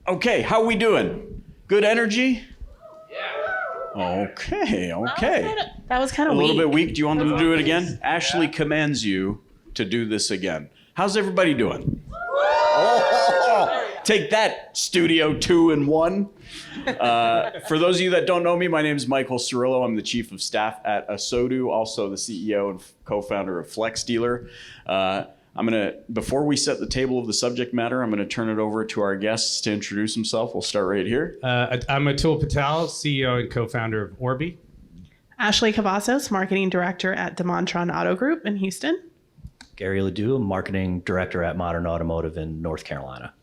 Okay, how we doing? Good energy? Yeah. Okay. That was kind A of little weak. bit weak. Do you want them to do it again? Ashley commands you to do this again. How's everybody doing? Oh, take that, Studio 2 and 1. For those of you that don't know me, my name is Michael Cirillo. I'm the Chief of Staff at ASOTU, also the CEO and co-founder of Flex Dealer. Before we set the table of the subject matter, I'm gonna turn it over to our guests to introduce himself. We'll start right here. I'm Atul Patel, CEO and co-founder of Orbi. Ashley Cavazos, Marketing Director at DeMontron Auto Group in Houston. Gary Ledoux, Marketing Director at Modern Automotive in North Carolina.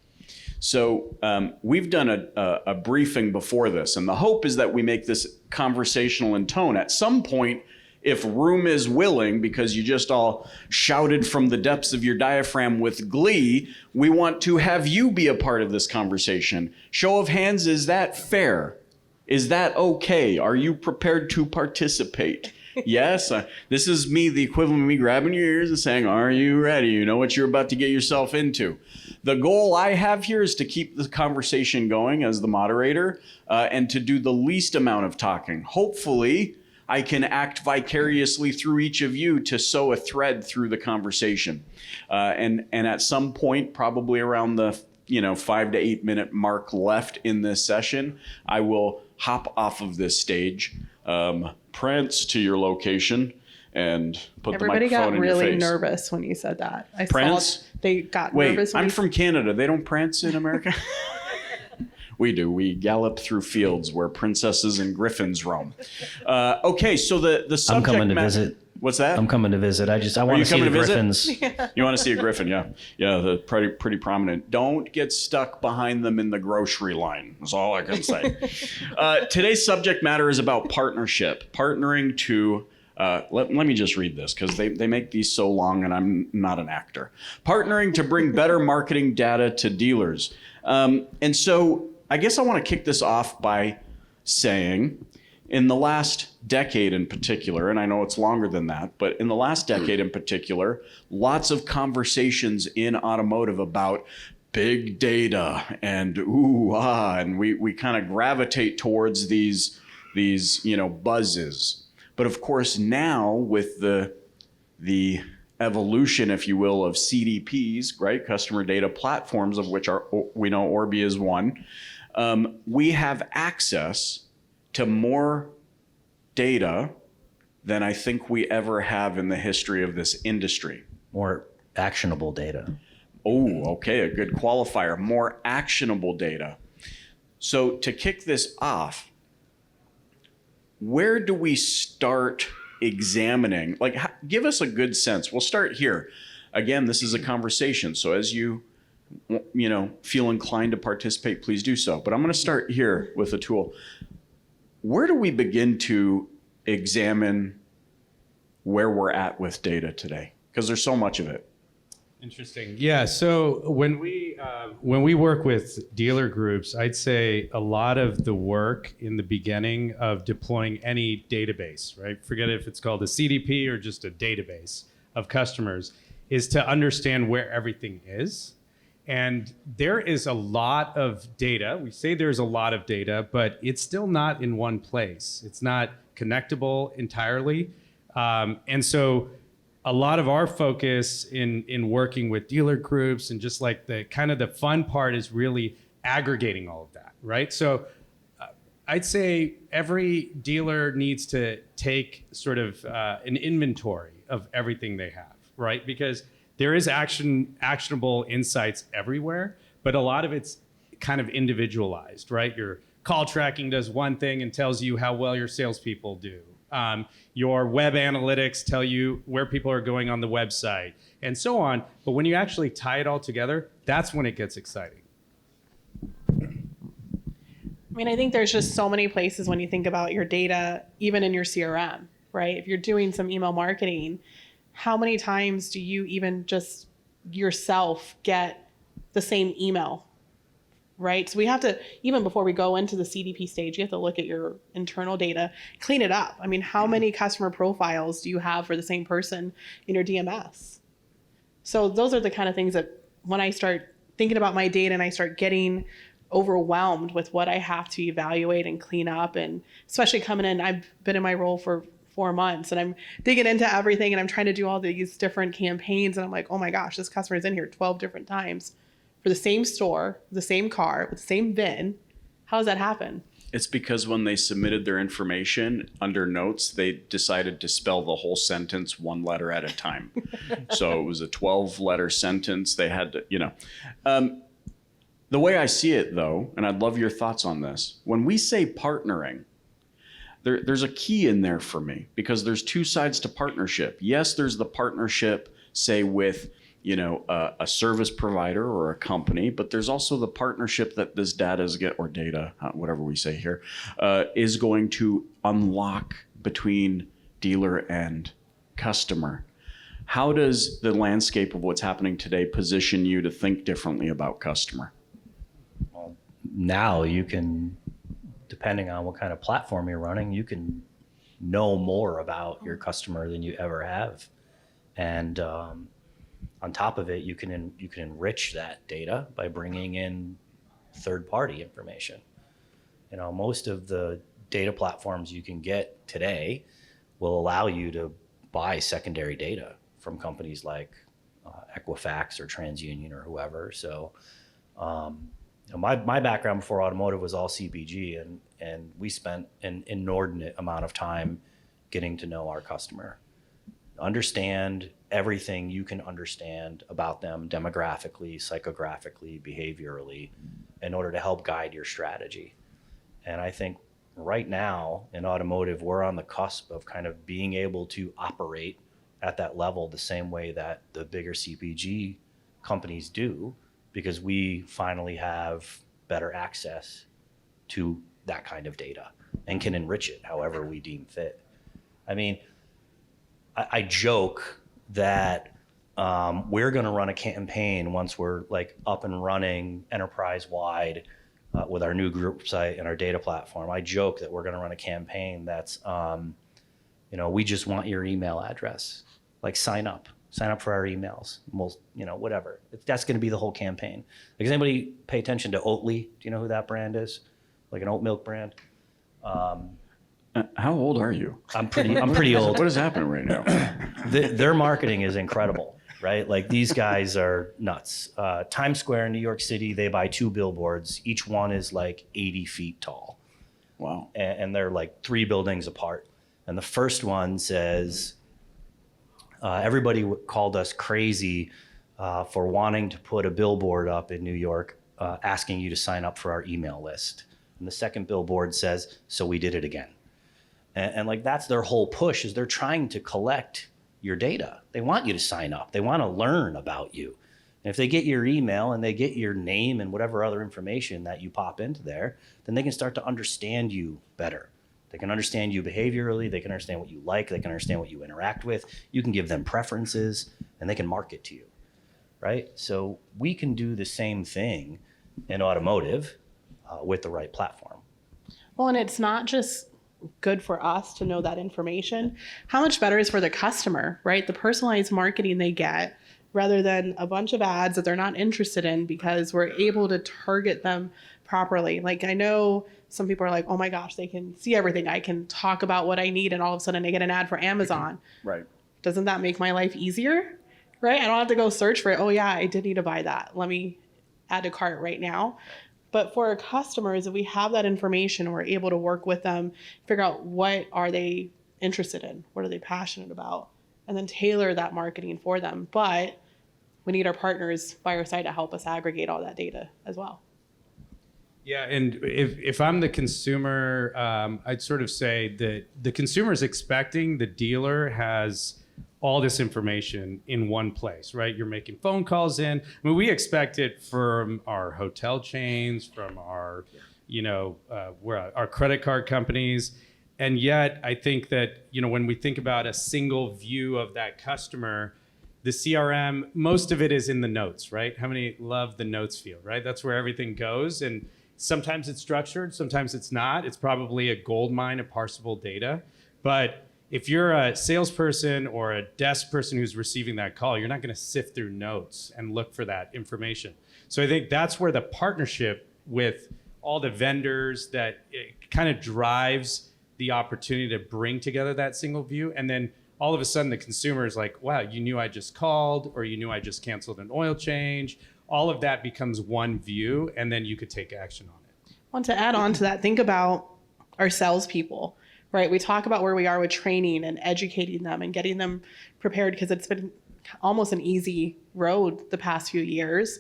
So we've done a briefing before this, and the hope is that we make this conversational in tone. At some point, if room is willing, because you just all shouted from the depths of your diaphragm with glee, we want to have you be a part of this conversation. Show of hands, is that fair? Is that okay? Are you prepared to participate? Yes, this is me, the equivalent of me grabbing your ears and saying, are you ready? You know what you're about to get yourself into. The goal I have here is to keep the conversation going as the moderator and to do the least amount of talking. Hopefully, I can act vicariously through each of you to sew a thread through the conversation. And at some point, probably around the 5 to 8 minute mark left in this session, I will hop off of this stage, prance to your location, and put Everybody the microphone in your face. Everybody got really nervous when you said that. I Prance? saw they got Wait, nervous. I'm from Canada. They don't prance in America? We do. We gallop through fields where princesses and griffins roam. Okay, so the subject I'm coming to visit. What's that? I'm coming to visit. I want you to see coming the to visit? griffins. You want to see a griffin? Yeah. The pretty prominent. Don't get stuck behind them in the grocery line. That's all I can say. Today's subject matter is about partnership. Partnering to let me just read this because they make these so long and I'm not an actor. Partnering to bring better marketing data to dealers. And so I guess I want to kick this off by saying, in the last decade in particular, and I know it's longer than that, but in the last decade in particular, lots of conversations in automotive about big data and and we kind of gravitate towards these buzzes. But of course now with the evolution, if you will, of CDPs, right, customer data platforms, of which we know Orbi is one, we have access to more data than I think we ever have in the history of this industry. More actionable data. Oh, okay, a good qualifier. More actionable data. So to kick this off, where do we start examining? Give us a good sense. We'll start here. Again, this is a conversation, so as you feel inclined to participate, please do so. But I'm going to start here with a tool. Where do we begin to examine where we're at with data today? Because there's so much of it. Interesting. Yeah. So when we work with dealer groups, I'd say a lot of the work in the beginning of deploying any database, right? Forget if it's called a CDP or just a database of customers, is to understand where everything is. And there is a lot of data. We say there's a lot of data, but it's still not in one place. It's not connectable entirely. And so a lot of our focus in working with dealer groups and just like the kind of the fun part is really aggregating all of that, right? So I'd say every dealer needs to take sort of an inventory of everything they have, right? Because there is actionable insights everywhere, but a lot of it's kind of individualized, right? Your call tracking does one thing and tells you how well your salespeople do. Your web analytics tell you where people are going on the website and so on. But when you actually tie it all together, that's when it gets exciting. I mean, I think there's just so many places when you think about your data, even in your CRM, right? If you're doing some email marketing, how many times do you even just yourself get the same email, right? So we have to, even before we go into the CDP stage, you have to look at your internal data, clean it up. I mean, how many customer profiles do you have for the same person in your DMS? So those are the kind of things that when I start thinking about my data and I start getting overwhelmed with what I have to evaluate and clean up. And especially coming in, I've been in my role for 4 months and I'm digging into everything and I'm trying to do all these different campaigns. And I'm like, oh my gosh, this customer's in here 12 different times for the same store, the same car, with the same VIN. How does that happen? It's because when they submitted their information under notes, they decided to spell the whole sentence one letter at a time. So it was a 12-letter sentence. They had to, the way I see it, though, and I'd love your thoughts on this, when we say partnering, there's a key in there for me because there's two sides to partnership. Yes, there's the partnership, say, with a service provider or a company, but there's also the partnership that this data, whatever we say here, is going to unlock between dealer and customer. How does the landscape of what's happening today position you to think differently about customer? Well, now you can, depending on what kind of platform you're running, you can know more about your customer than you ever have. And on top of it, you can enrich that data by bringing in third-party information. Most of the data platforms you can get today will allow you to buy secondary data from companies like Equifax or TransUnion or whoever. So my background before automotive was all CPG, and we spent an inordinate amount of time getting to know our customer, understand everything you can understand about them demographically, psychographically, behaviorally, in order to help guide your strategy. And I think right now in automotive, we're on the cusp of kind of being able to operate at that level the same way that the bigger CPG companies do, because we finally have better access to that kind of data and can enrich it however we deem fit. I mean, I joke that we're going to run a campaign once we're like up and running enterprise-wide with our new group site and our data platform. I joke that we're going to run a campaign that's, we just want your email address. Like sign up for our emails. We'll, whatever. That's going to be the whole campaign. Like, does anybody pay attention to Oatly? Do you know who that brand is? Like an oat milk brand? How old are you? I'm pretty old. What is happening right now? Their marketing is incredible, right? Like, these guys are nuts. Times Square in New York City, they buy 2 billboards. Each one is like 80 feet tall. Wow. And they're like 3 buildings apart. And the first one says, everybody called us crazy for wanting to put a billboard up in New York asking you to sign up for our email list. And the second billboard says, so we did it again. And like, that's their whole push, is they're trying to collect your data. They want you to sign up. They want to learn about you. And if they get your email and they get your name and whatever other information that you pop into there, then they can start to understand you better. They can understand you behaviorally. They can understand what you like. They can understand what you interact with. You can give them preferences and they can market to you, right? So we can do the same thing in automotive with the right platform. Well, and it's not just good for us to know that information. How much better is for the customer, right? The personalized marketing they get, rather than a bunch of ads that they're not interested in, because we're able to target them properly. Like, I know some people are like, oh my gosh, they can see everything. I can talk about what I need, and all of a sudden I get an ad for Amazon. Right. Doesn't that make my life easier? Right? I don't have to go search for it. Oh yeah, I did need to buy that. Let me add to cart right now. But for our customers, if we have that information, we're able to work with them, figure out what are they interested in, what are they passionate about, and then tailor that marketing for them. But we need our partners by our side to help us aggregate all that data as well. Yeah, and if I'm the consumer, I'd sort of say that the consumer is expecting the dealer has all this information in one place, right? You're making phone calls in. I mean, we expect it from our hotel chains, from our, our credit card companies. And yet I think that, when we think about a single view of that customer, the CRM, most of it is in the notes, right? How many love the notes field, right? That's where everything goes. And sometimes it's structured, sometimes it's not. It's probably a gold mine of parsable data. But if you're a salesperson or a desk person who's receiving that call, you're not going to sift through notes and look for that information. So I think that's where the partnership with all the vendors that it kind of drives the opportunity to bring together that single view. And then all of a sudden the consumer is like, wow, you knew I just called, or you knew I just canceled an oil change. All of that becomes one view, and then you could take action on it. I want to add on to that. Think about our salespeople, right? We talk about where we are with training and educating them and getting them prepared, because it's been almost an easy road the past few years.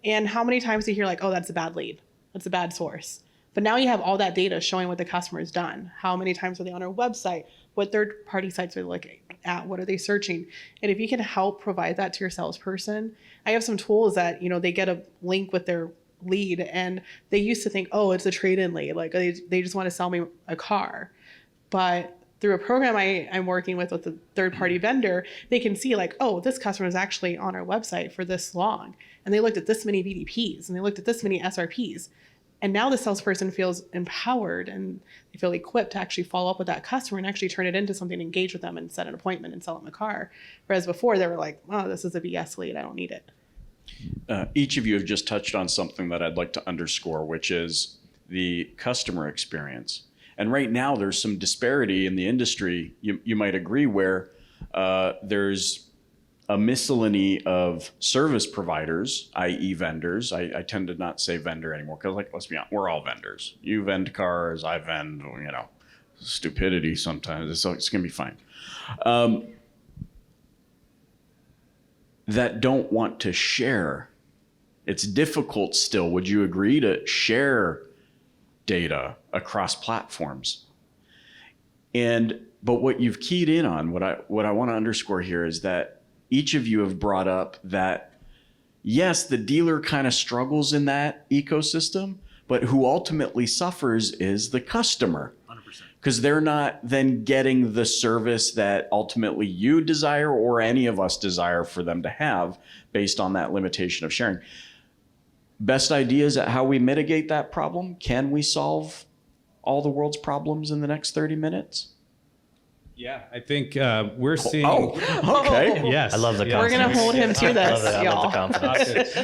And how many times do you hear like, oh, that's a bad lead, that's a bad source. But now you have all that data showing what the customer has done. How many times are they on our website? What third-party sites are they looking at? What are they searching? And if you can help provide that to your salesperson, I have some tools that, they get a link with their lead, and they used to think, oh, it's a trade-in lead. Like they just want to sell me a car. But through a program I'm working with a third-party vendor, they can see like, oh, this customer is actually on our website for this long. And they looked at this many VDPs, and they looked at this many SRPs. And now the salesperson feels empowered, and they feel equipped to actually follow up with that customer and actually turn it into something, engage with them and set an appointment and sell them a car. Whereas before they were like, oh, this is a BS lead, I don't need it. Each of you have just touched on something that I'd like to underscore, which is the customer experience. And right now there's some disparity in the industry, you might agree, where there's a miscellany of service providers, i.e. vendors. I tend to not say vendor anymore because, like, let's be honest, we're all vendors. You vend cars, I vend, stupidity sometimes. So it's going to be fine. That don't want to share. It's difficult still, would you agree, to share data across platforms? But what you've keyed in on, what I want to underscore here is that each of you have brought up that, yes, the dealer kind of struggles in that ecosystem, but who ultimately suffers is the customer. 100%. Because they're not then getting the service that ultimately you desire or any of us desire for them to have based on that limitation of sharing. Best ideas at how we mitigate that problem? Can we solve all the world's problems in the next 30 minutes? Yeah, I think we're seeing. Oh, okay. Yes. I love the We're confidence. going to hold him to this, I y'all. love the confidence.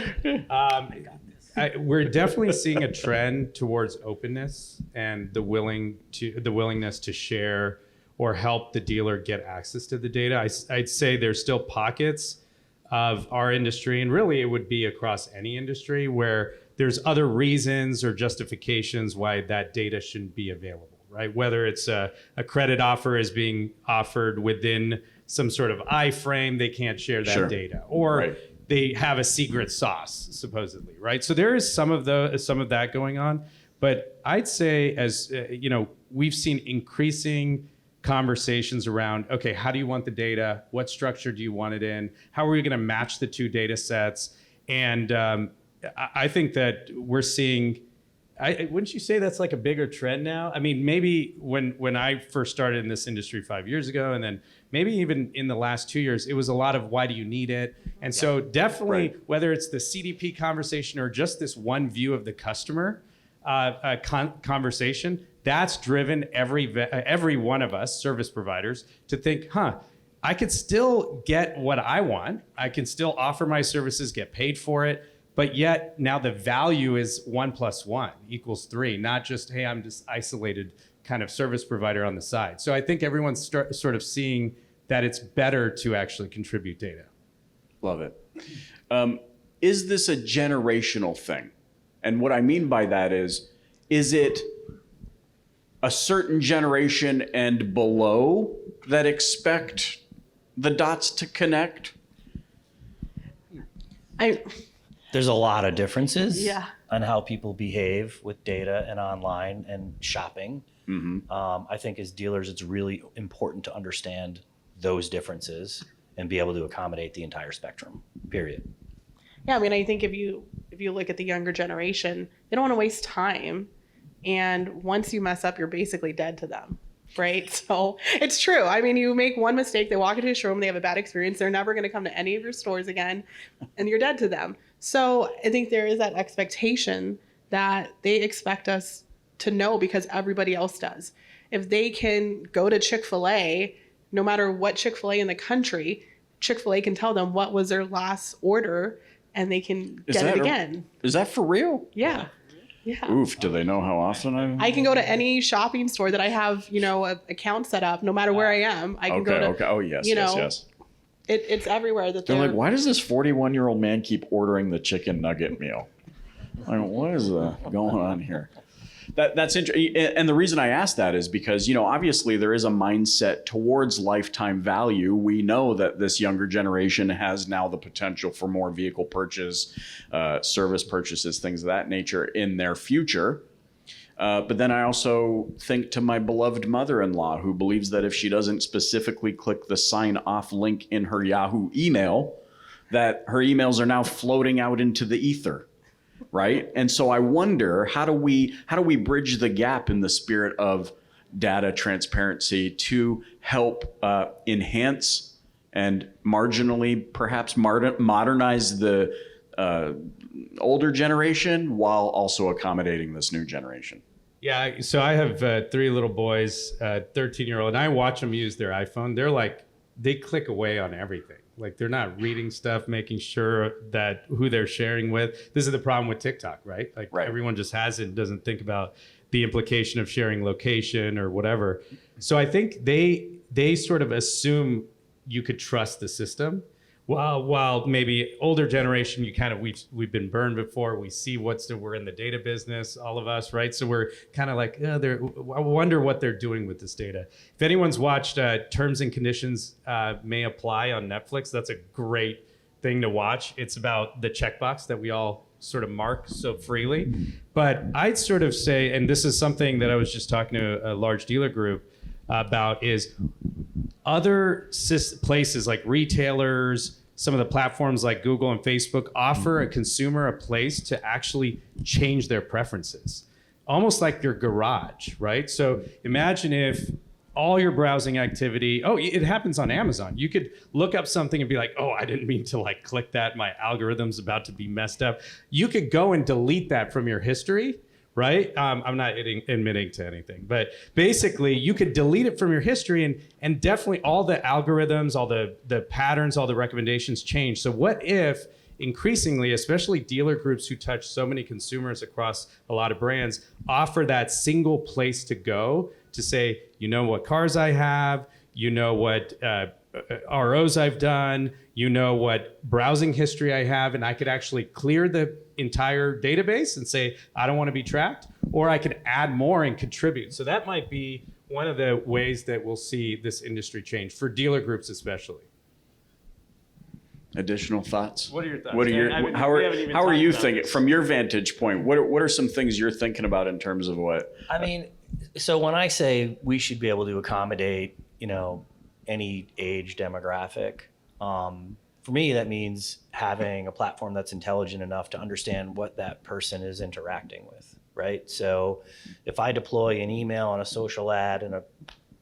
We're definitely seeing a trend towards openness and the willingness to share or help the dealer get access to the data. I'd say there's still pockets of our industry, and really it would be across any industry, where there's other reasons or justifications why that data shouldn't be available. Right? Whether it's a credit offer is being offered within some sort of iframe, they can't share that data, or they have a secret sauce, supposedly, right? So there is some of that going on, but I'd say, as we've seen increasing conversations around, okay, how do you want the data? What structure do you want it in? How are we going to match the two data sets? And I think that we're seeing. Wouldn't you say that's like a bigger trend now? I mean, maybe when I first started in this industry 5 years ago, and then maybe even in the last 2 years, it was a lot of why do you need it? And so definitely, whether it's the CDP conversation or just this one view of the customer conversation, that's driven every one of us service providers to think, I could still get what I want. I can still offer my services, get paid for it. But yet now the value is 1 + 1 = 3, not just, hey, I'm just isolated kind of service provider on the side. So I think everyone's sort of seeing that it's better to actually contribute data. Love it. Is this a generational thing? And what I mean by that is it a certain generation and below that expect the dots to connect? There's a lot of differences Yeah. on how people behave with data and online and shopping. Mm-hmm. I think as dealers, it's really important to understand those differences and be able to accommodate the entire spectrum, period. Yeah, I mean, I think if you look at the younger generation, they don't want to waste time. And once you mess up, you're basically dead to them. Right? So it's true. I mean, you make one mistake, they walk into a showroom, they have a bad experience, they're never going to come to any of your stores again, and you're dead to them. So I think there is that expectation that they expect us to know because everybody else does. If they can go to Chick-fil-A, no matter what Chick-fil-A in the country, Chick-fil-A can tell them what was their last order and they can get it again. Is that for real? Yeah. Yeah. Oof, do they know how often I can go to any shopping store that I have, an account set up, no matter where I am. I can go to, Okay. Oh, yes, you yes, know, yes. it's everywhere that They're like, why does this 41-year-old man keep ordering the chicken nugget meal? Like, what is going on here? That's interesting. And the reason I ask that is because, obviously there is a mindset towards lifetime value. We know that this younger generation has now the potential for more vehicle purchase, service purchases, things of that nature in their future. But then I also think to my beloved mother-in-law, who believes that if she doesn't specifically click the sign off link in her Yahoo email, that her emails are now floating out into the ether. Right. And so I wonder, how do we bridge the gap in the spirit of data transparency to help enhance and marginally perhaps modernize the older generation while also accommodating this new generation? Yeah, so I have 3 little boys, 13-year-old, and I watch them use their iPhone. They click away on everything. Like, they're not reading stuff, making sure that who they're sharing with. This is the problem with TikTok, right? Like, right. Everyone just has it and doesn't think about the implication of sharing location or whatever. So I think they sort of assume you could trust the system. While maybe older generation, we've been burned before. We see we're in the data business, all of us, right? So we're kind of like, I wonder what they're doing with this data. If anyone's watched Terms and Conditions May Apply on Netflix, that's a great thing to watch. It's about the checkbox that we all sort of mark so freely. But I'd sort of say, and this is something that I was just talking to a large dealer group about, is other places like retailers, some of the platforms like Google and Facebook offer a consumer a place to actually change their preferences, almost like your garage, right? So imagine if all your browsing activity, it happens on Amazon. You could look up something and be like, I didn't mean to click that. My algorithm's about to be messed up. You could go and delete that from your history, right? I'm not admitting to anything, but basically you could delete it from your history and definitely all the algorithms, all the patterns, all the recommendations change. So what if increasingly, especially dealer groups who touch so many consumers across a lot of brands, offer that single place to go to say, what cars I have, what ROs I've done, what browsing history I have, and I could actually clear the entire database and say, I don't want to be tracked, or I could add more and contribute. So that might be one of the ways that we'll see this industry change, for dealer groups especially. Additional thoughts? What are your thoughts? How are you thinking, from your vantage point, what are some things you're thinking about in terms of what? I mean, so when I say we should be able to accommodate, any age demographic, for me, that means having a platform that's intelligent enough to understand what that person is interacting with, right? So if I deploy an email and a social ad and a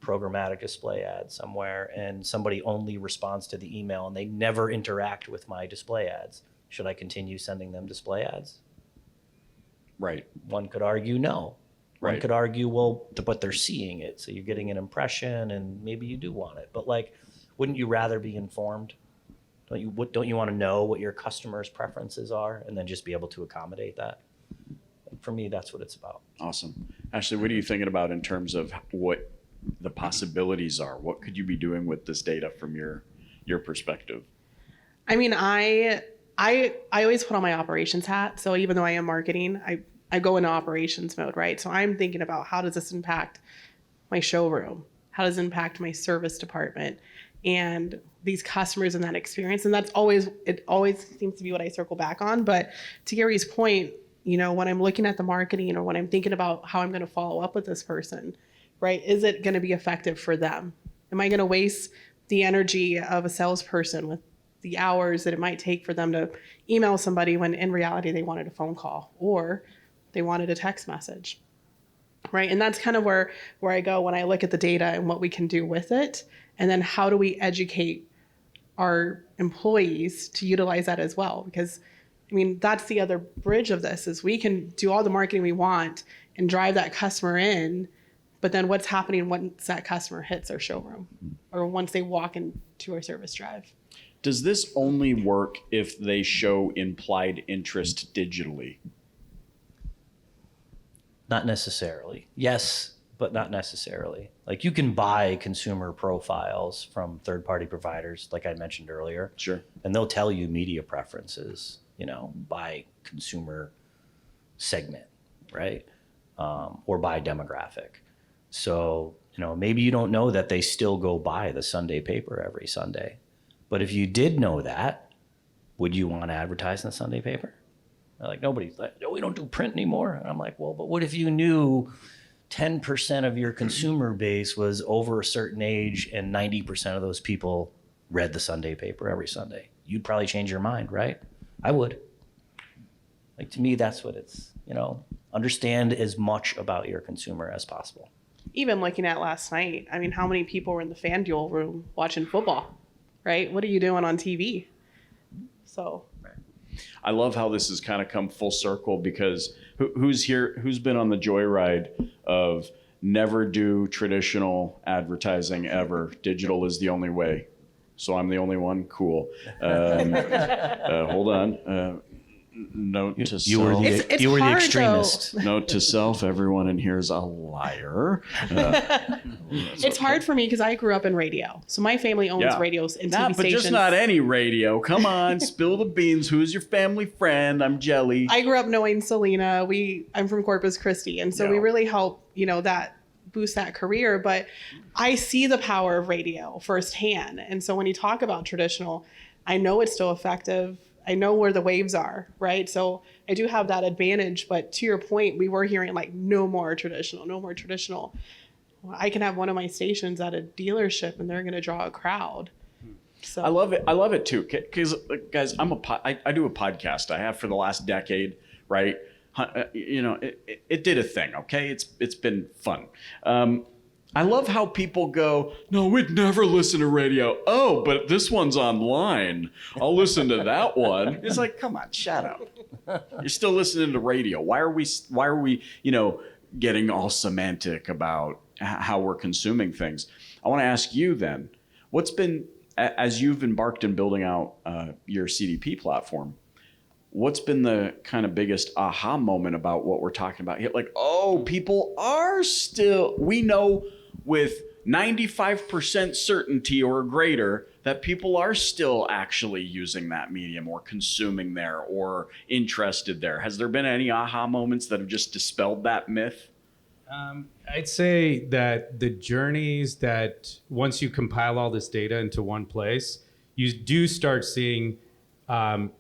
programmatic display ad somewhere, and somebody only responds to the email and they never interact with my display ads, should I continue sending them display ads? Right. One could argue no. One Right. could argue, but they're seeing it, so you're getting an impression, and maybe you do want it. But wouldn't you rather be informed? Don't you want to know what your customers' preferences are, and then just be able to accommodate that? For me, that's what it's about. Awesome. Ashley, what are you thinking about in terms of what the possibilities are? What could you be doing with this data from your perspective? I mean, I always put on my operations hat. So even though I am marketing, I go into operations mode, right? So I'm thinking about, how does this impact my showroom? How does it impact my service department and these customers and that experience? And it always seems to be what I circle back on. But to Gary's point, when I'm looking at the marketing, or when I'm thinking about how I'm going to follow up with this person, right? Is it going to be effective for them? Am I going to waste the energy of a salesperson with the hours that it might take for them to email somebody when in reality they wanted a phone call or they wanted a text message, right? And that's kind of where I go when I look at the data and what we can do with it. And then how do we educate our employees to utilize that as well? Because that's the other bridge of this, is we can do all the marketing we want and drive that customer in, but then what's happening once that customer hits our showroom or once they walk into our service drive? Does this only work if they show implied interest digitally? Not necessarily. Yes, but not necessarily. Like you can buy consumer profiles from third-party providers, like I mentioned earlier. Sure. And they'll tell you media preferences, by consumer segment, right? Or by demographic. So, maybe you don't know that they still go buy the Sunday paper every Sunday. But if you did know that, would you want to advertise in the Sunday paper? They're like, nobody's like, no, we don't do print anymore. And I'm like, well, but what if you knew 10% of your consumer base was over a certain age and 90% of those people read the Sunday paper every Sunday? You'd probably change your mind, right? I would. Like, to me, that's what it's, understand as much about your consumer as possible. Even looking at last night, I mean, how many people were in the FanDuel room watching football, right? What are you doing on TV? So I love how this has kind of come full circle, because who's been on the joyride of never do traditional advertising ever? Digital is the only way. So I'm the only one? Cool. Hold on. Note to self. You were It's the hard, extremist. Note to self, everyone in here is a liar. it's hard for me because I grew up in radio. So my family owns radios and TV But stations. just not any radio. Come on, spill the beans. Who's your family friend? I'm Jelly. I grew up knowing Selena. I'm from Corpus Christi. And so we really help, that boost that career. But I see the power of radio firsthand. And so when you talk about traditional, I know it's still effective. I know where the waves are, right? So I do have that advantage. But to your point, we were hearing like, no more traditional, no more traditional. Well, I can have one of my stations at a dealership and they're going to draw a crowd. So I love it. I love it too. Because guys, I do a podcast. I have for the last decade, right? It did a thing. Okay. It's been fun. I love how people go, no, we'd never listen to radio. Oh, but this one's online. I'll listen to that one. It's like, come on, shut up. You're still listening to radio. Why are we, getting all semantic about how we're consuming things? I want to ask you then, what's been, as you've embarked in building out your CDP platform, what's been the kind of biggest aha moment about what we're talking about here? Like, oh, people are still, we know with 95% certainty or greater that people are still actually using that medium or consuming there or interested there. Has there been any aha moments that have just dispelled that myth? I'd say that the journeys that once you compile all this data into one place, you do start seeing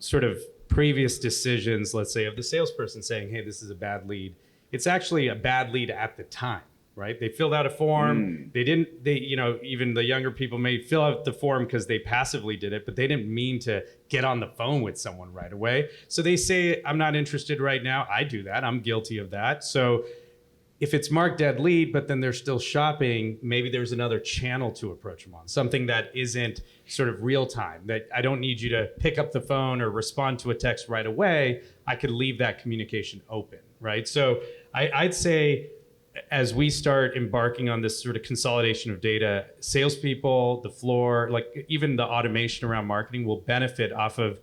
sort of previous decisions, let's say, of the salesperson saying, hey, this is a bad lead. It's actually a bad lead at the time, right? They filled out a form. Even the younger people may fill out the form because they passively did it, but they didn't mean to get on the phone with someone right away. So they say, I'm not interested right now. I do that. I'm guilty of that. So if it's marked dead lead, but then they're still shopping, maybe there's another channel to approach them on, something that isn't sort of real time, that I don't need you to pick up the phone or respond to a text right away. I could leave that communication open, right? So I'd say as we start embarking on this sort of consolidation of data, salespeople, the floor, like even the automation around marketing will benefit off of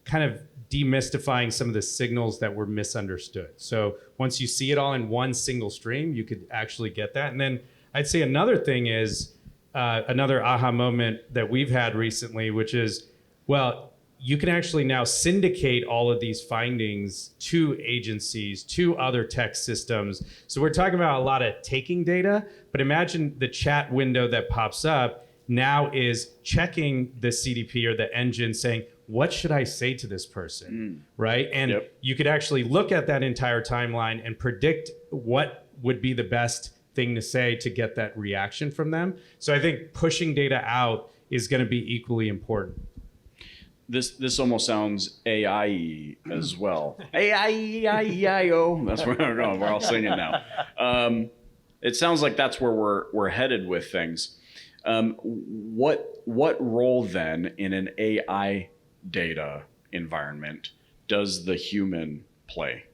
kind of demystifying some of the signals that were misunderstood. So once you see it all in one single stream, you could actually get that. And then I'd say another thing is another aha moment that we've had recently, which is, well, you can actually now syndicate all of these findings to agencies, to other tech systems. So we're talking about a lot of taking data, but imagine the chat window that pops up now is checking the CDP or the engine saying, what should I say to this person, right? And you could actually look at that entire timeline and predict what would be the best thing to say to get that reaction from them. So I think pushing data out is going to be equally important. This almost sounds AI as well. AI-E-I-E-I-O. That's where we're going. We're all singing now. It sounds like that's where we're headed with things. What role then in an AI data environment does the human play?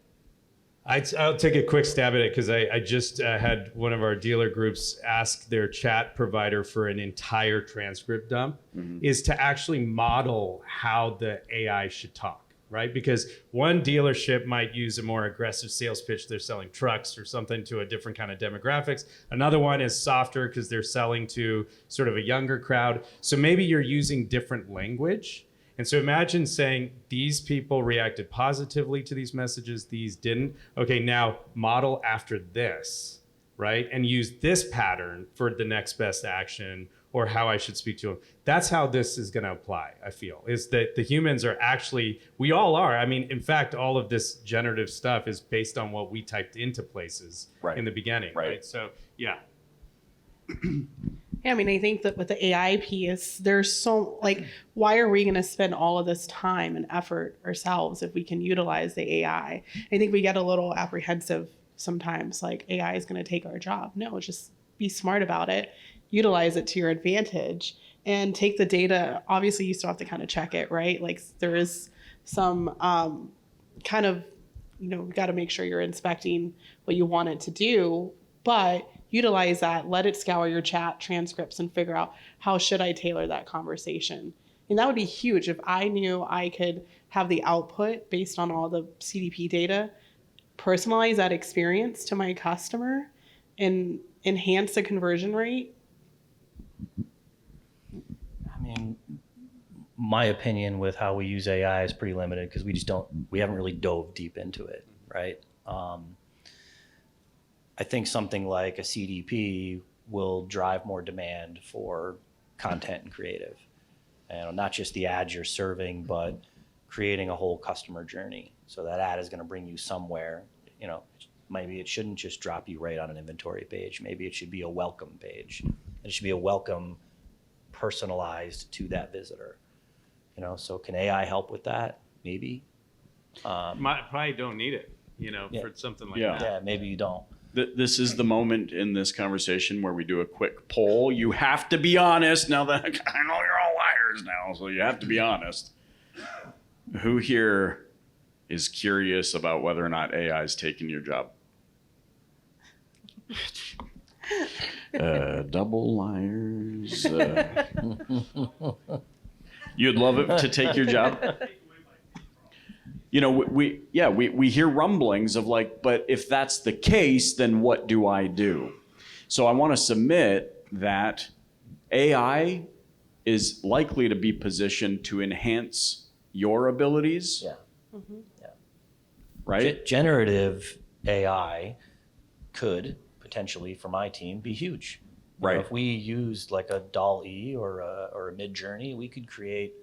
I'll take a quick stab at it because I just had one of our dealer groups ask their chat provider for an entire transcript dump, is to actually model how the AI should talk, right? Because one dealership might use a more aggressive sales pitch. They're selling trucks or something to a different kind of demographics. Another one is softer because they're selling to sort of a younger crowd. So maybe you're using different language. And so imagine saying these people reacted positively to these messages, these didn't. Okay, now model after this, right? And use this pattern for the next best action or how I should speak to them. That's how this is going to apply, I feel, is that the humans are actually, we all are. I mean, in fact, all of this generative stuff is based on what we typed into places in the beginning, right? So, yeah. Yeah, I mean, I think that with the AI piece, there's so, like, why are we going to spend all of this time and effort ourselves if we can utilize the AI? I think we get a little apprehensive sometimes, like AI is going to take our job. No, just be smart about it, utilize it to your advantage, and take the data. Obviously, you still have to kind of check it, right? Like there is some kind of, you know, got to make sure you're inspecting what you want it to do, but utilize that, let it scour your chat transcripts and figure out how should I tailor that conversation. And that would be huge if I knew I could have the output based on all the CDP data, personalize that experience to my customer and enhance the conversion rate. I mean, my opinion with how we use AI is pretty limited because we haven't really dove deep into it, right? I think something like a CDP will drive more demand for content and creative, and not just the ads you're serving, but creating a whole customer journey. So that ad is going to bring you somewhere. You know, maybe it shouldn't just drop you right on an inventory page. Maybe it should be a welcome page. It should be a welcome personalized to that visitor. You know, so can AI help with that? Maybe. Probably don't need it, you know, for something like that. Yeah, maybe you don't. This is the moment in this conversation where we do a quick poll. You have to be honest now that I know you're all liars now, so you have to be honest. Who here is curious about whether or not AI is taking your job? Double liars. You'd love it to take your job? You know, we hear rumblings of like, but if that's the case, then what do I do? So I want to submit that AI is likely to be positioned to enhance your abilities. Yeah. Mm-hmm. Yeah. Right? Generative AI could potentially, for my team, be huge. You know, Right. if we used like a DALL-E or a Mid-Journey, we could create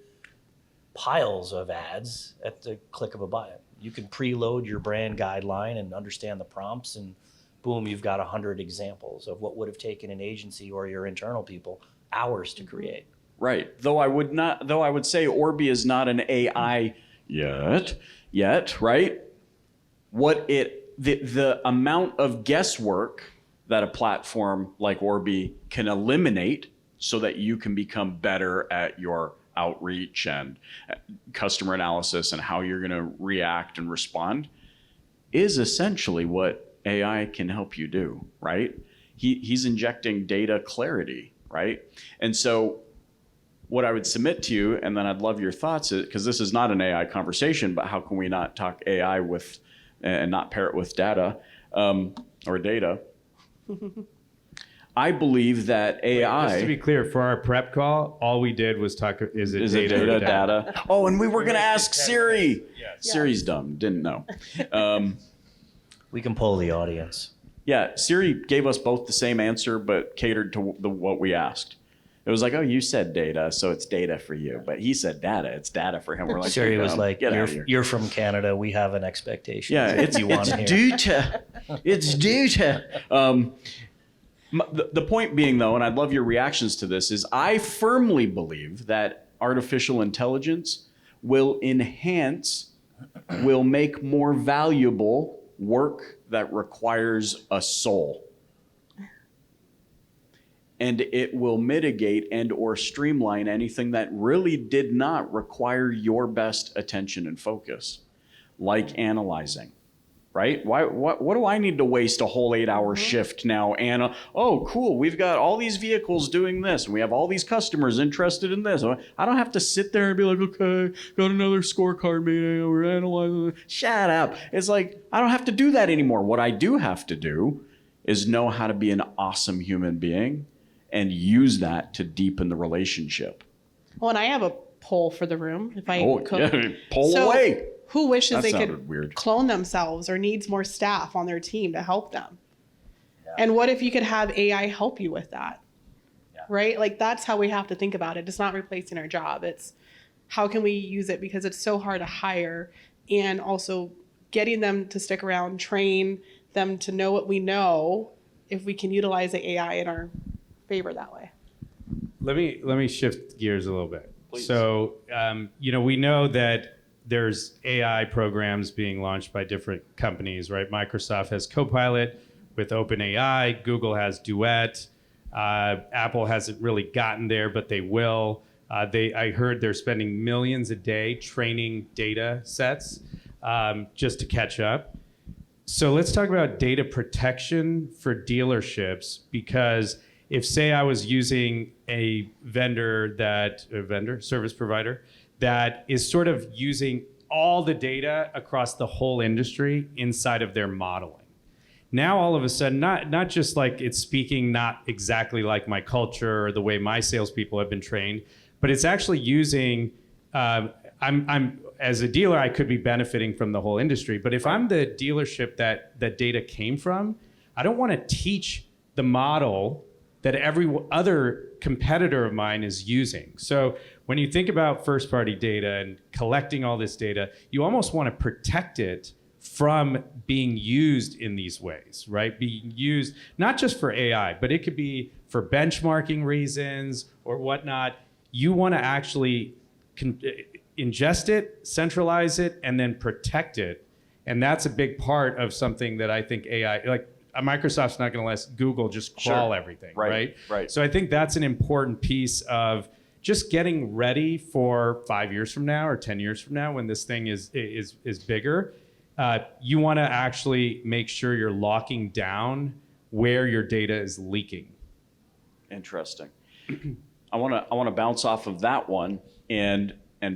piles of ads at the click of a button. You can preload your brand guideline and understand the prompts, and boom, you've got 100 examples of what would have taken an agency or your internal people hours to create. Right. Though I would say Orbi is not an AI yet, right? The amount of guesswork that a platform like Orbi can eliminate so that you can become better at your outreach and customer analysis and how you're going to react and respond is essentially what AI can help you do, right? He's injecting data clarity, right? And so what I would submit to you, and then I'd love your thoughts, because this is not an AI conversation, but how can we not talk AI with and not pair it with data or data? I believe that AI. Just to be clear, for our prep call, all we did was talk. Is it data? Oh, and we were going to ask Siri. Yes. Siri's dumb. Didn't know. We can poll the audience. Yeah, Siri gave us both the same answer, but catered to what we asked. It was like, oh, you said data, so it's data for you. But he said data, it's data for him. We're like, Siri was like, get out of here. you're from Canada. We have an expectation. Yeah, it's data. It's data. The point being, though, and I'd love your reactions to this, is I firmly believe that artificial intelligence will make more valuable work that requires a soul. And it will mitigate and or streamline anything that really did not require your best attention and focus, like analyzing, right? What do I need to waste a whole 8-hour shift now? And oh, cool, we've got all these vehicles doing this, and we have all these customers interested in this. I don't have to sit there and be like, okay, got another scorecard meeting, we're analyzing. Shut up. It's like, I don't have to do that anymore. What I do have to do is know how to be an awesome human being and use that to deepen the relationship. Well, and I have a poll for the room. If I Pull So, away. who wishes That they sounded could weird. clone themselves or needs more staff on their team to help them? And what if you could have AI help you with that? Right? Like, that's how we have to think about it. It's not replacing our job. It's how can we use it, because it's so hard to hire, and also getting them to stick around, train them to know what we know, if we can utilize the AI in our favor that way. Let me shift gears a little bit. Please. So, we know that there's AI programs being launched by different companies, right? Microsoft has Copilot with OpenAI. Google has Duet. Apple hasn't really gotten there, but they will. I heard they're spending millions a day training data sets just to catch up. So let's talk about data protection for dealerships, because if, say, I was using a service provider that is sort of using all the data across the whole industry inside of their modeling. Now, all of a sudden, not just like it's speaking not exactly like my culture or the way my salespeople have been trained, but it's actually using, I'm as a dealer, I could be benefiting from the whole industry. But if I'm the dealership that data came from, I don't want to teach the model that every other competitor of mine is using. So when you think about first-party data and collecting all this data, you almost want to protect it from being used in these ways, right? Being used not just for AI, but it could be for benchmarking reasons or whatnot. You want to actually ingest it, centralize it, and then protect it. And that's a big part of something that I think AI, like Microsoft's not going to let Google just crawl everything, right? Right. So I think that's an important piece of just getting ready for 5 years from now or 10 years from now when this thing is bigger. You want to actually make sure you're locking down where your data is leaking. Interesting. I want to bounce off of that one and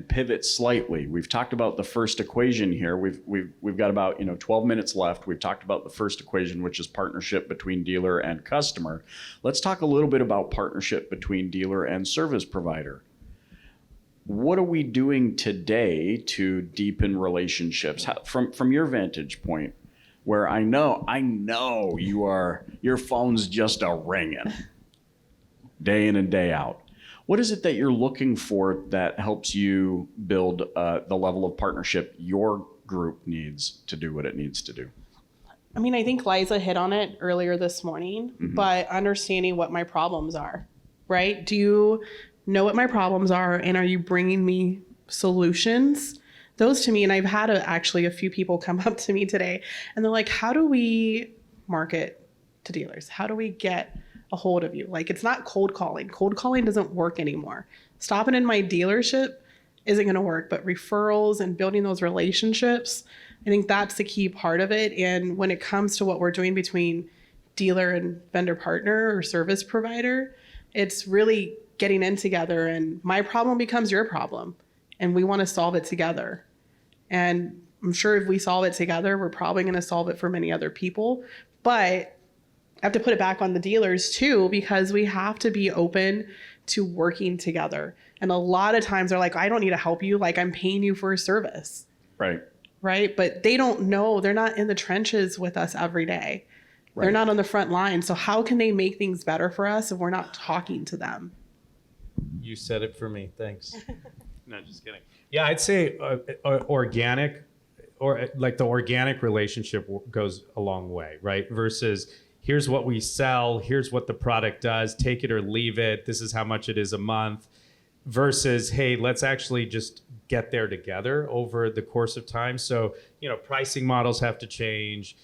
pivot slightly. We've talked about the first equation here. We've got about 12 minutes left. We've talked about the first equation, which is partnership between dealer and customer. Let's talk a little bit about partnership between dealer and service provider. What are we doing today to deepen relationships? From your vantage point, where I know your phone's just a ringing day in and day out. What is it that you're looking for that helps you build the level of partnership your group needs to do what it needs to do? I mean, I think Liza hit on it earlier this morning, but understanding what my problems are, right? Do you know what my problems are, and are you bringing me solutions? Those to me, and I've had actually a few people come up to me today, and they're like, how do we market to dealers? How do we get a hold of you? Like, it's not cold calling. Cold calling doesn't work anymore. Stopping in my dealership isn't going to work, but referrals and building those relationships, I think that's the key part of it. And when it comes to what we're doing between dealer and vendor partner or service provider, it's really getting in together, and my problem becomes your problem, and we want to solve it together. And I'm sure if we solve it together, we're probably going to solve it for many other people. But I have to put it back on the dealers too, because we have to be open to working together. And a lot of times they're like, I don't need to help you. Like, I'm paying you for a service. Right. But they don't know. They're not in the trenches with us every day. They're not on the front line. So how can they make things better for us if we're not talking to them? You said it for me. Thanks. No, just kidding. Yeah, I'd say organic, or like the organic relationship goes a long way, right? Versus here's what we sell, here's what the product does, take it or leave it, this is how much it is a month, versus, hey, let's actually just get there together over the course of time. So, pricing models have to change.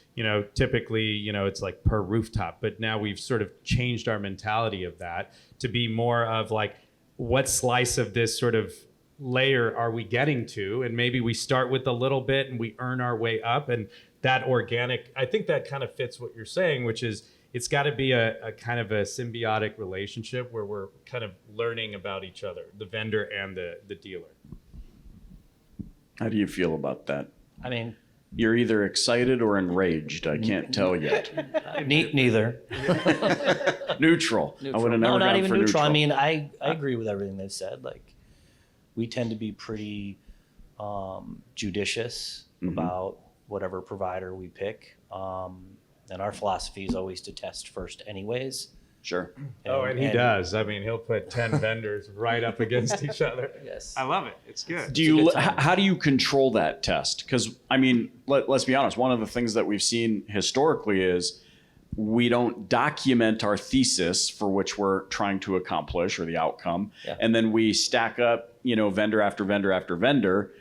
Typically, it's like per rooftop, but now we've sort of changed our mentality of that to be more of like, what slice of this sort of layer are we getting to? And maybe we start with a little bit and we earn our way up. And that organic, I think that kind of fits what you're saying, which is it's got to be a kind of a symbiotic relationship where we're kind of learning about each other, the vendor and the dealer. How do you feel about that? I mean, You're either excited or enraged. I can't tell yet. neither. Neutral. I would have never No, not gone even for neutral. I mean, I agree with everything they've said. Like, we tend to be pretty judicious about whatever provider we pick. And our philosophy is always to test first anyways. Sure. And he does. I mean, he'll put 10 vendors right up against each other. Yes. I love it. It's good. Do you? How do you control that test? Because I mean, let's be honest. One of the things that we've seen historically is we don't document our thesis for which we're trying to accomplish or the outcome, and then we stack up, vendor after vendor after vendor,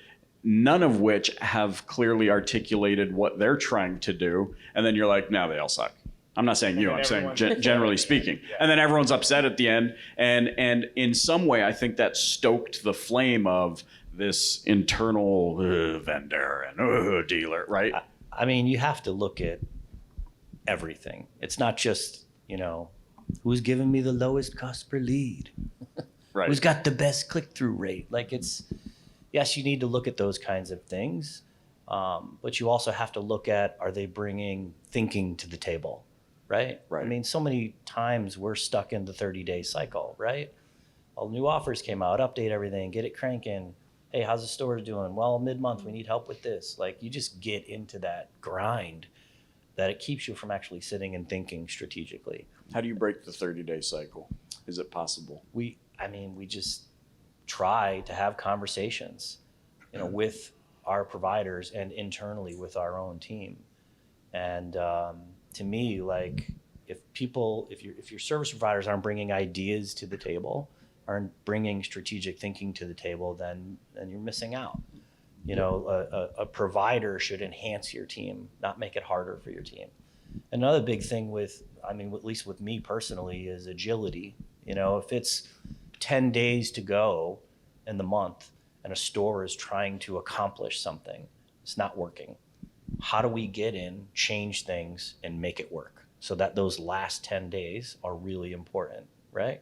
none of which have clearly articulated what they're trying to do, and then you're like, no, they all suck. I'm not saying you, I'm saying generally speaking. And then everyone's upset at the end. And in some way, I think that stoked the flame of this internal vendor and dealer, right? I mean, you have to look at everything. It's not just, who's giving me the lowest cost per lead? Right. Who's got the best click-through rate? Like, yes, you need to look at those kinds of things. But you also have to look at, are they bringing thinking to the table? Right? Right. I mean, so many times we're stuck in the 30-day cycle, right? All new offers came out, update everything, get it cranking. Hey, how's the store doing? Well, mid-month, we need help with this. Like, you just get into that grind that it keeps you from actually sitting and thinking strategically. How do you break the 30-day cycle? Is it possible? We just try to have conversations, with our providers and internally with our own team. And, to me, like, if your service providers aren't bringing ideas to the table, aren't bringing strategic thinking to the table, then you're missing out. A provider should enhance your team, not make it harder for your team. Another big thing at least with me personally, is agility. If it's 10 days to go in the month and a store is trying to accomplish something, it's not working. How do we get in, change things, and make it work so that those last 10 days are really important, right?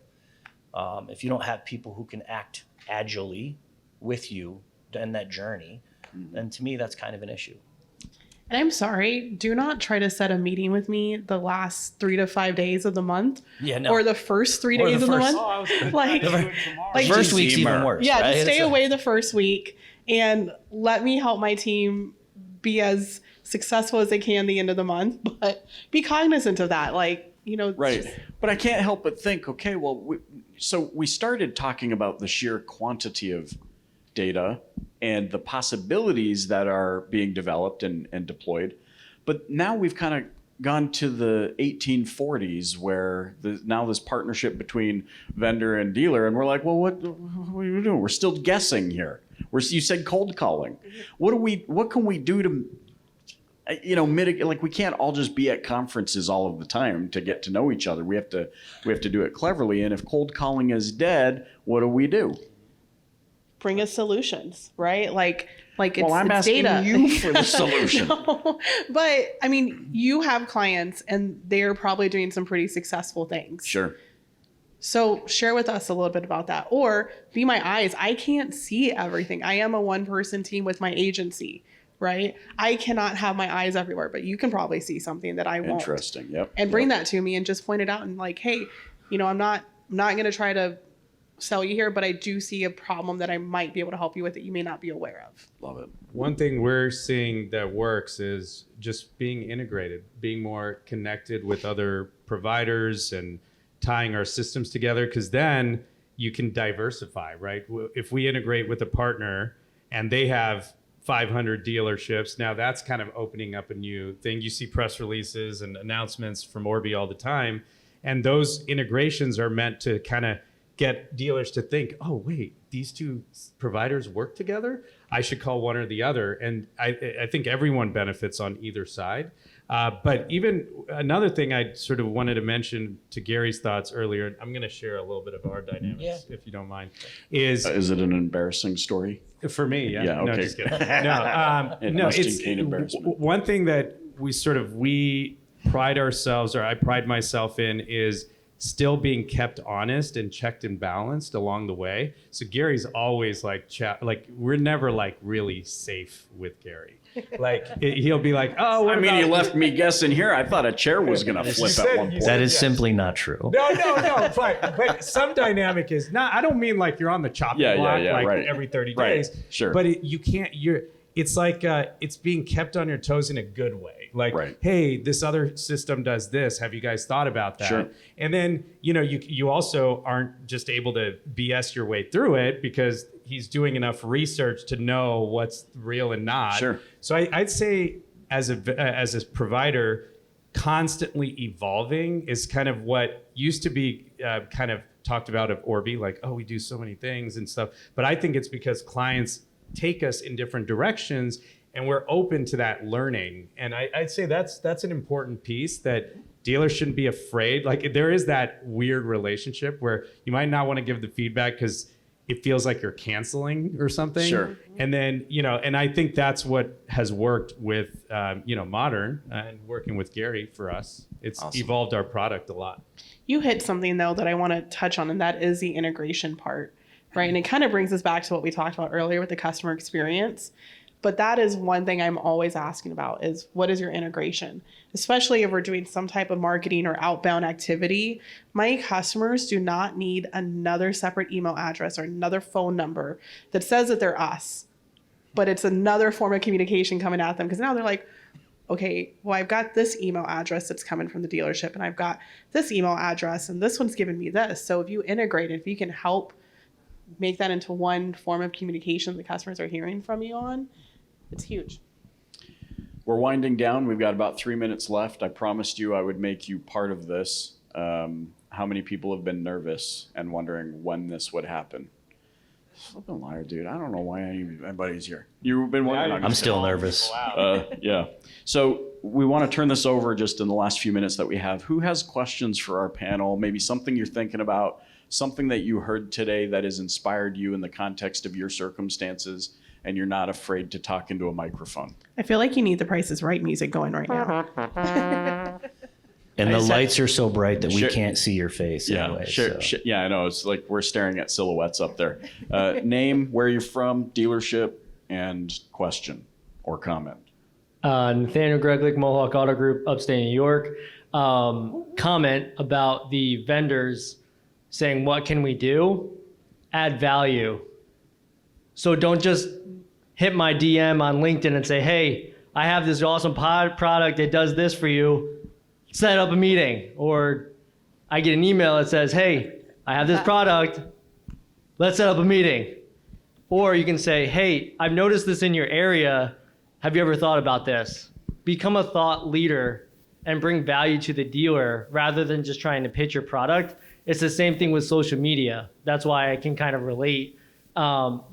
If you don't have people who can act agilely with you in that journey, then to me, that's kind of an issue. And I'm sorry, do not try to set a meeting with me the last 3 to 5 days of the month. Yeah, no. Or the first 3 Or days the of the first- month. Like, First just- week's even worse. Yeah, right? just stay away the first week and let me help my team be as successful as they can the end of the month, but be cognizant of that. Like, Right. But I can't help but think, okay, well, we started talking about the sheer quantity of data and the possibilities that are being developed and deployed. But now we've kind of gone to the 1840s where now this partnership between vendor and dealer, and we're like, well, what are you doing? We're still guessing here. You said cold calling. What can we do to mitigate? Like, we can't all just be at conferences all of the time to get to know each other. We have to do it cleverly. And if cold calling is dead, what do we do? bring us solutions, right? Like it's, Well, I'm it's asking data. you for the solution. No, but I mean, you have clients and they're probably doing some pretty successful things. Sure. So share with us a little bit about that, or be my eyes. I can't see everything. I am a one-person team with my agency, right? I cannot have my eyes everywhere, but you can probably see something that I won't. Interesting. Yep. And bring that to me and just point it out and like, hey, I'm not going to try to sell you here, but I do see a problem that I might be able to help you with that you may not be aware of. Love it. One thing we're seeing that works is just being integrated, being more connected with other providers and tying our systems together, because then you can diversify, right? If we integrate with a partner and they have 500 dealerships, now that's kind of opening up a new thing. You see press releases and announcements from Orbi all the time, and those integrations are meant to kind of get dealers to think, oh, wait, these two providers work together? I should call one or the other. And I think everyone benefits on either side. But even another thing I sort of wanted to mention to Gary's thoughts earlier, I'm going to share a little bit of our dynamics, if you don't mind, is it an embarrassing story? for me, yeah. Yeah, No, okay. just kidding. No, It no, must it's contain embarrassment. one thing that we pride ourselves, or I pride myself in, is still being kept honest and checked and balanced along the way. So Gary's always like, we're never like really safe with Gary. Like he'll be like, oh, what I mean, about you left me guessing here. I thought a chair was going to flip at one point. That is simply not true. No, but some dynamic is not. I don't mean like you're on the chopping block right. every 30 Right, days. sure. But you can't. It's like it's being kept on your toes in a good way. Like, Right. hey, this other system does this. Have you guys thought about that? Sure. And then you also aren't just able to BS your way through it because he's doing enough research to know what's real and not. Sure. So I'd say as a provider, constantly evolving is kind of what used to be kind of talked about of Orbi, like, oh, we do so many things and stuff. But I think it's because clients take us in different directions and we're open to that learning. And I'd say that's an important piece that dealers shouldn't be afraid. Like there is that weird relationship where you might not want to give the feedback because it feels like you're canceling or something. Sure. And then, and I think that's what has worked with, Modern and working with Gary for us. It's Awesome. evolved our product a lot. You hit something though that I want to touch on, and that is the integration part, right? And it kind of brings us back to what we talked about earlier with the customer experience. But that is one thing I'm always asking about is what is your integration? Especially if we're doing some type of marketing or outbound activity. My customers do not need another separate email address or another phone number that says that they're us, but it's another form of communication coming at them because now they're like, okay, well, I've got this email address that's coming from the dealership and I've got this email address and this one's giving me this. So if you integrate it, if you can help make that into one form of communication the customers are hearing from you on, it's huge. We're winding down. We've got about 3 minutes left. I promised you I would make you part of this. How many people have been nervous and wondering when this would happen? Flippin' liar, dude. I don't know why anybody's here. You've been wondering. I'm still nervous. Yeah. So we want to turn this over just in the last few minutes that we have. Who has questions for our panel? Maybe something you're thinking about, something that you heard today that has inspired you in the context of your circumstances, and you're not afraid to talk into a microphone. I feel like you need the Price is Right music going right now. And the lights are so bright that we Sure. can't see your face. Yeah, anyway, sure, so. yeah, I know. It's like we're staring at silhouettes up there. Name, where you're from, dealership, and question or comment. Nathaniel Greglick, Mohawk Auto Group, upstate New York. Comment about the vendors saying, what can we do? Add value. So don't just hit my DM on LinkedIn and say, hey, I have this awesome product that does this for you. Set up a meeting. Or I get an email that says, hey, I have this product. Let's set up a meeting. Or you can say, hey, I've noticed this in your area. Have you ever thought about this? Become a thought leader and bring value to the dealer rather than just trying to pitch your product. It's the same thing with social media. That's why I can kind of relate.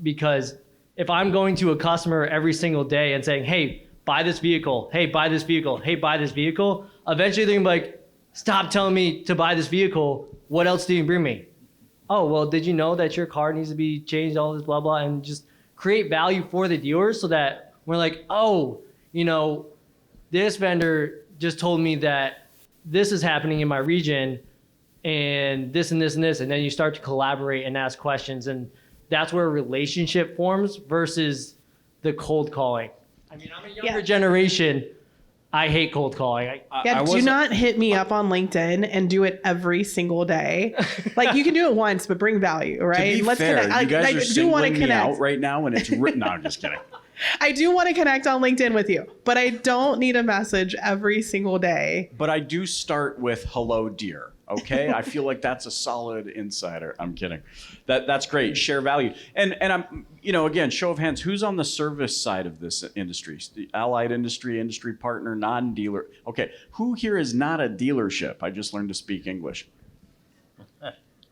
Because if I'm going to a customer every single day and saying, hey, buy this vehicle, hey, buy this vehicle, hey, buy this vehicle, eventually they're gonna be like, stop telling me to buy this vehicle. What else do you bring me? Oh, well, did you know that your car needs to be changed, all this blah, blah, and just create value for the dealers so that we're like, oh, this vendor just told me that this is happening in my region and this and this and this. And then you start to collaborate and ask questions. And that's where a relationship forms versus the cold calling. I mean, I'm a younger generation. I hate cold calling. Do not hit me up on LinkedIn and do it every single day. Like you can do it once, but bring value, right? To be fair, connect. you guys I are do want to singling me connect. out right now, and it's written. No, I'm just kidding. I do want to connect on LinkedIn with you, but I don't need a message every single day. But I do start with "Hello, dear." Okay, I feel like that's a solid insider. I'm kidding. That's great. Share value, and I'm again, show of hands. Who's on the service side of this industry? The allied industry partner, non-dealer. Okay, who here is not a dealership? I just learned to speak English.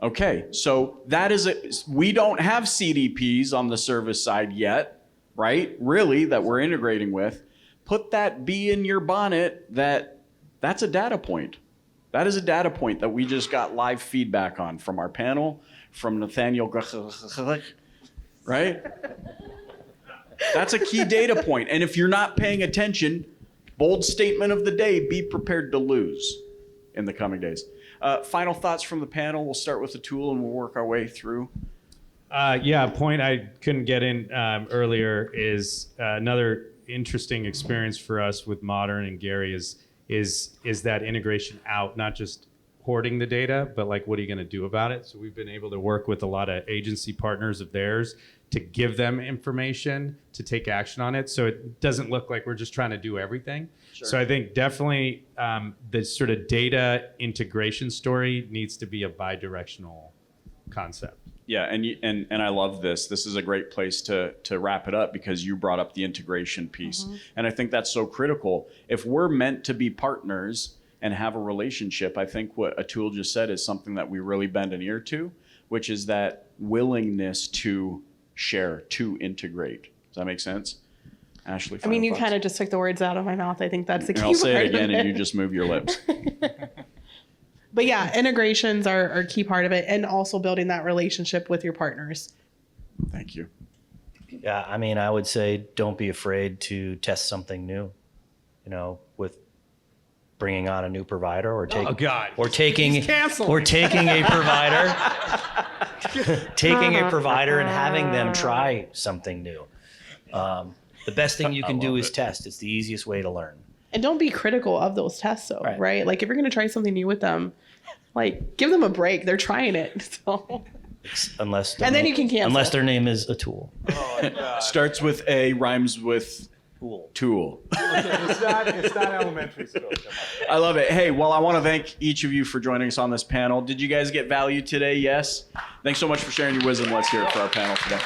Okay, so that is we don't have CDPs on the service side yet, right? Really, that we're integrating with. put that bee in your bonnet that's a data point. That is a data point that we just got live feedback on from our panel, from Nathaniel, right? That's a key data point. And if you're not paying attention, bold statement of the day, be prepared to lose in the coming days. Final thoughts from the panel. We'll start with the tool and we'll work our way through. Yeah, a point I couldn't get in earlier is another interesting experience for us with Modern and Gary is that integration out, not just hoarding the data, but like, what are you going to do about it? So we've been able to work with a lot of agency partners of theirs to give them information to take action on it. So it doesn't look like we're just trying to do everything. Sure. So I think definitely the sort of data integration story needs to be a bi-directional concept. Yeah, and I love this. This is a great place to wrap it up because you brought up the integration piece. And I think that's so critical. If we're meant to be partners and have a relationship, I think what Atul just said is something that we really bend an ear to, which is that willingness to share, to integrate. Does that make sense? Ashley, I mean, you final kind thoughts? of just took the words out of my mouth. I think that's the key And I'll say part it again of and you just move your lips. But yeah, integrations are a key part of it, and also building that relationship with your partners. Thank you. Yeah, I mean, I would say don't be afraid to test something new, you know, with bringing on a new provider or taking Oh, God. or taking He's canceling. or taking a provider taking a provider and having them try something new. The best thing you can do is test. It's the easiest way to learn. And don't be critical of those tests, though, Right. right? Like, if you're going to try something new with them, like, give them a break. They're trying it. So, Unless their And then name- you can cancel. Unless their name is Atul. Starts with A, rhymes with tool. It's not elementary school. Come on. I love it. Hey, well, I want to thank each of you for joining us on this panel. Did you guys get value today? Yes. Thanks so much for sharing your wisdom. Let's hear it for our panel today.